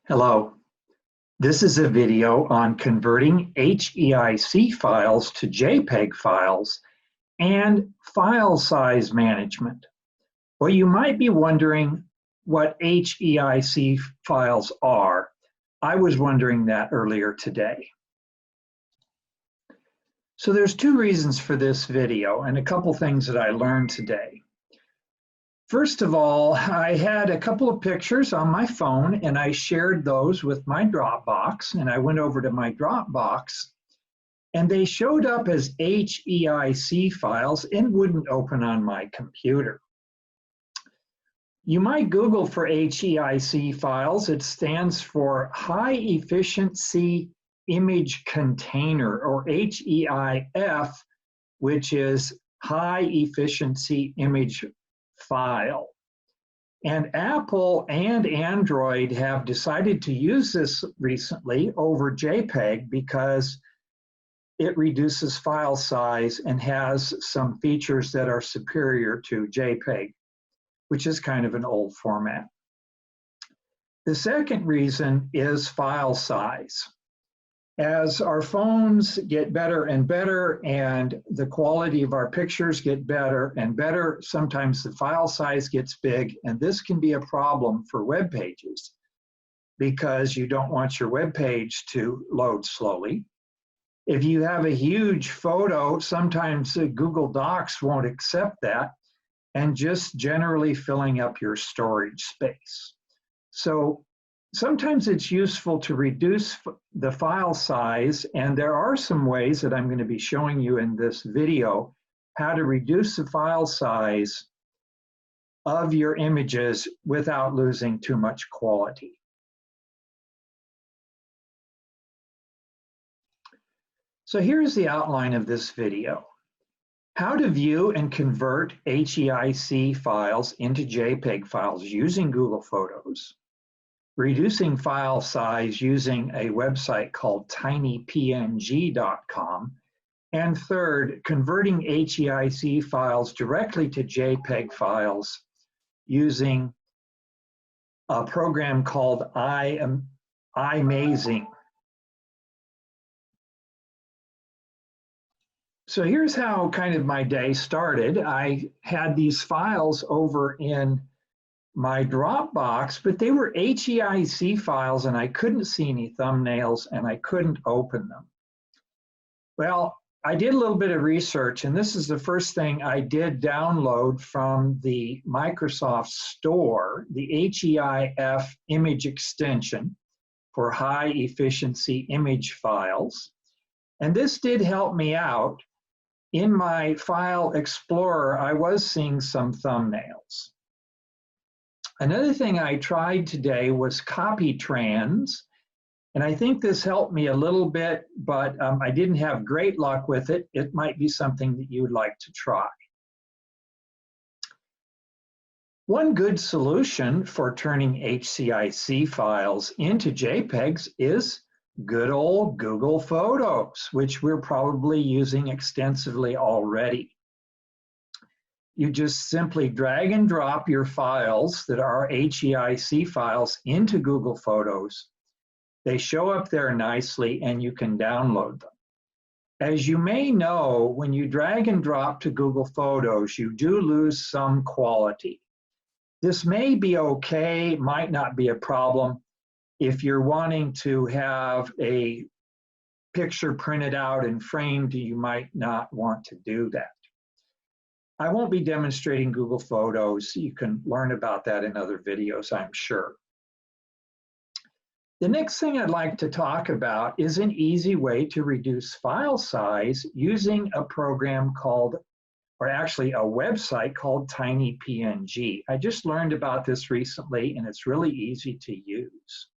Hello, this is a video on converting HEIC files to JPEG files and file size management. Well, you might be wondering what HEIC files are. I was wondering that earlier today. So there's two reasons for this video and a couple things that I learned today. First of all, I had a couple of pictures on my phone and I shared those with my Dropbox, and I went over to my Dropbox and they showed up as HEIC files and wouldn't open on my computer. You might Google for HEIC files. It stands for High Efficiency Image Container, or HEIF, which is High Efficiency Image File. And Apple and Android have decided to use this recently over JPEG because it reduces file size and has some features that are superior to JPEG, which is kind of an old format. The second reason is file size. As our phones get better and better and the quality of our pictures get better and better, sometimes the file size gets big, and this can be a problem for web pages because you don't want your web page to load slowly. If you have a huge photo, sometimes Google Docs won't accept that, and just generally filling up your storage space. So sometimes it's useful to reduce the file size, and there are some ways that I'm going to be showing you in this video how to reduce the file size of your images without losing too much quality. So here's the outline of this video. How to view and convert HEIC files into JPEG files using Google Photos. Reducing file size using a website called tinypng.com. And third, converting HEIC files directly to JPEG files using a program called iMazing. So here's how kind of my day started. I had these files over in my Dropbox, but they were HEIC files and I couldn't see any thumbnails and I couldn't open them. Well, I did a little bit of research, and this is the first thing I did download from the Microsoft Store, the HEIF image extension for high efficiency image files. And this did help me out. In my File Explorer, I was seeing some thumbnails. Another thing I tried today was CopyTrans, and I think this helped me a little bit, but I didn't have great luck with it. It might be something that you would like to try. One good solution for turning HEIC files into JPEGs is good old Google Photos, which we're probably using extensively already. You just simply drag and drop your files that are HEIC files into Google Photos. They show up there nicely and you can download them. As you may know, when you drag and drop to Google Photos, you do lose some quality. This may be okay, might not be a problem. If you're wanting to have a picture printed out and framed, you might not want to do that. I won't be demonstrating Google Photos. You can learn about that in other videos, I'm sure. The next thing I'd like to talk about is an easy way to reduce file size using a program called, or actually a website called tinypng. I just learned about this recently and it's really easy to use.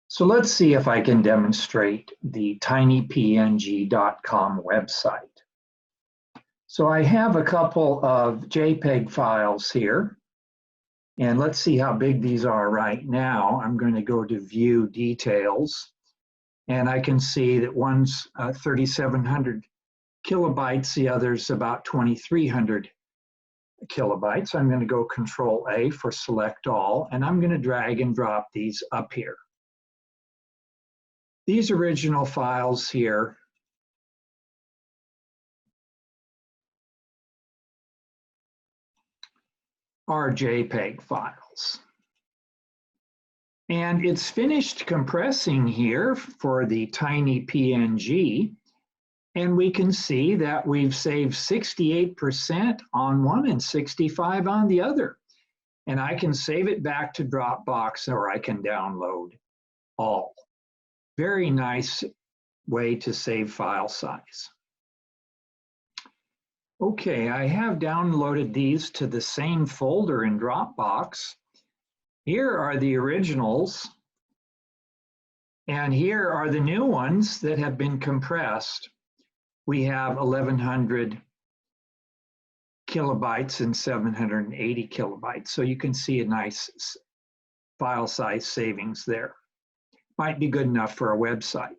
So let's see if I can demonstrate the tinypng.com website. So I have a couple of JPEG files here, and let's see how big these are right now. I'm going to go to View Details, and I can see that one's 3,700 kilobytes, the other's about 2,300 kilobytes. I'm going to go Control A for select all, and I'm going to drag and drop these up here. These original files here are JPEG files. And it's finished compressing here for the tiny PNG. And we can see that we've saved 68% on one and 65% on the other. And I can save it back to Dropbox, or I can download all. Very nice way to save file size. Okay, I have downloaded these to the same folder in Dropbox. Here are the originals, and here are the new ones that have been compressed. We have 1100 kilobytes and 780 kilobytes, so you can see a nice file size savings there. Might be good enough for a website.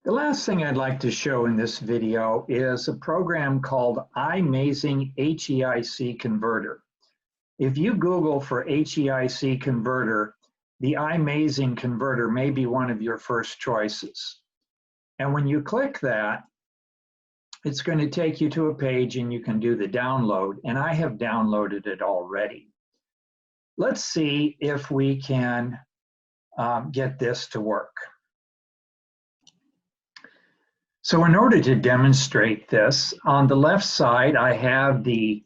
The last thing I'd like to show in this video is a program called iMazing HEIC Converter. If you Google for HEIC Converter, the iMazing Converter may be one of your first choices. And when you click that, it's going to take you to a page and you can do the download, and I have downloaded it already. Let's see if we can get this to work. So in order to demonstrate this, on the left side, I have the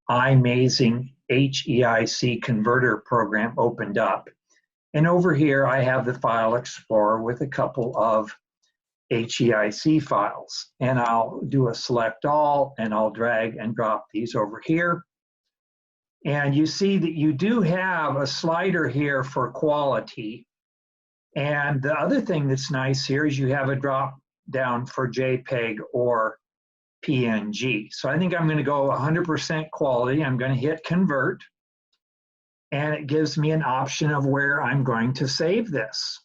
iMazing HEIC Converter program opened up. And over here, I have the File Explorer with a couple of HEIC files. And I'll do a select all, and I'll drag and drop these over here. And you see that you do have a slider here for quality. And the other thing that's nice here is you have a drop down for JPEG or PNG. So I think I'm going to go 100% quality. I'm going to hit convert, and it gives me an option of where I'm going to save this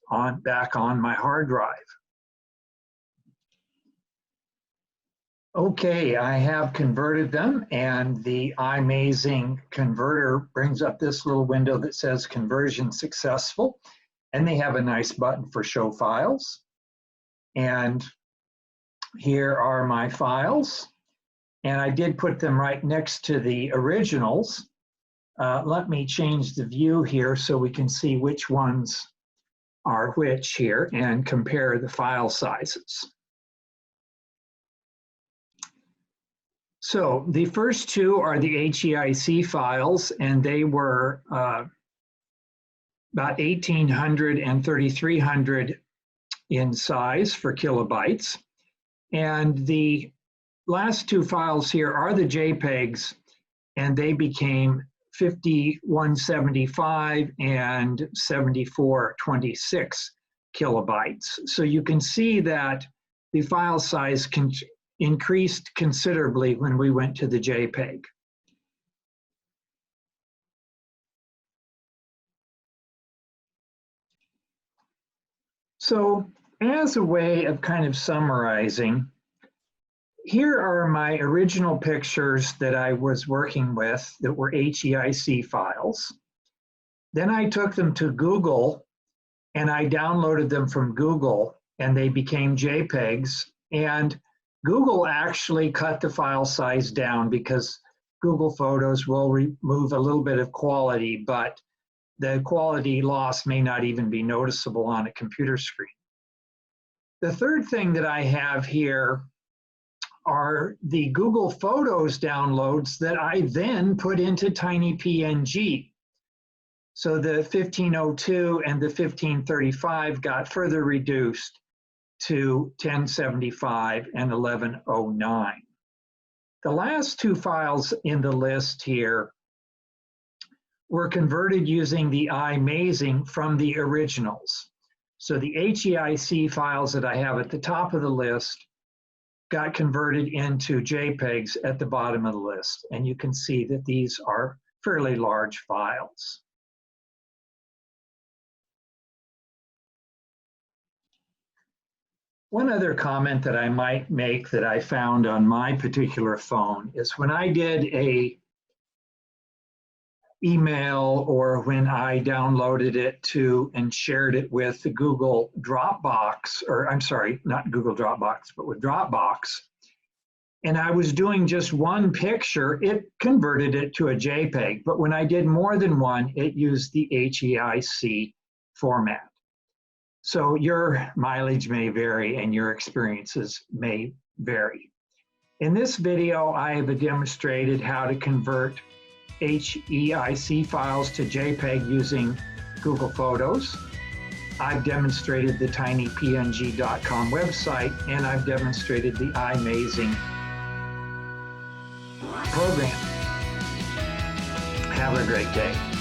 back on my hard drive. Okay, I have converted them, and the iMazing Converter brings up this little window that says conversion successful, and they have a nice button for show files. And here are my files, and I did put them right next to the originals. Let me change the view here so we can see which ones are which here and compare the file sizes. So the first two are the HEIC files, and they were about 1,800 and 3,300 in size for kilobytes. And the last two files here are the JPEGs, and they became 5175 and 7426 kilobytes. So you can see that the file size increased considerably when we went to the JPEG. So as a way of kind of summarizing, here are my original pictures that I was working with that were HEIC files. Then I took them to Google and I downloaded them from Google, and they became JPEGs. And Google actually cut the file size down because Google Photos will remove a little bit of quality, but the quality loss may not even be noticeable on a computer screen. The third thing that I have here are the Google Photos downloads that I then put into Tiny PNG. So the 1502 and the 1535 got further reduced to 1075 and 1109. The last two files in the list here were converted using the iMazing from the originals. So the HEIC files that I have at the top of the list got converted into JPEGs at the bottom of the list. And you can see that these are fairly large files. One other comment that I might make that I found on my particular phone is when I did a email or when I downloaded it to and shared it with the Google Dropbox, or I'm sorry, not Google Dropbox, but with Dropbox, and I was doing just one picture, it converted it to a JPEG. But when I did more than one, it used the HEIC format. So your mileage may vary and your experiences may vary. In this video, I have demonstrated how to convert HEIC files to JPEG using Google Photos. I've demonstrated the tinypng.com website, and I've demonstrated the iMazing program. Have a great day.